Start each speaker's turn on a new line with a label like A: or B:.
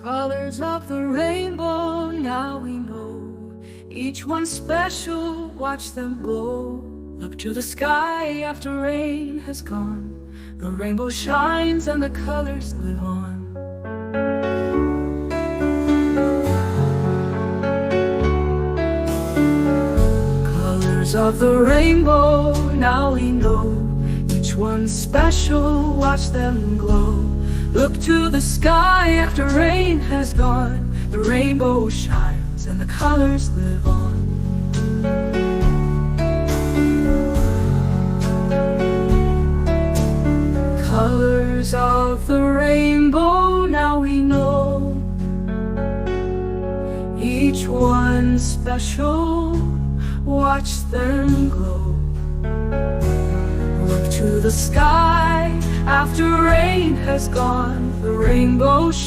A: Colors of the rainbow, now we know. Each one special, watch them glow. Look to the sky after rain has gone. The rainbow shines and the colors live on. Colors of the rainbow, now we know. Each one special, watch them glow. Look to the sky after rain has gone. The rainbow shines and the colors live on. Colors of the rainbow, now we know. Each one special, watch them glow. Look to the sky after rain has gone. The rainbow shines.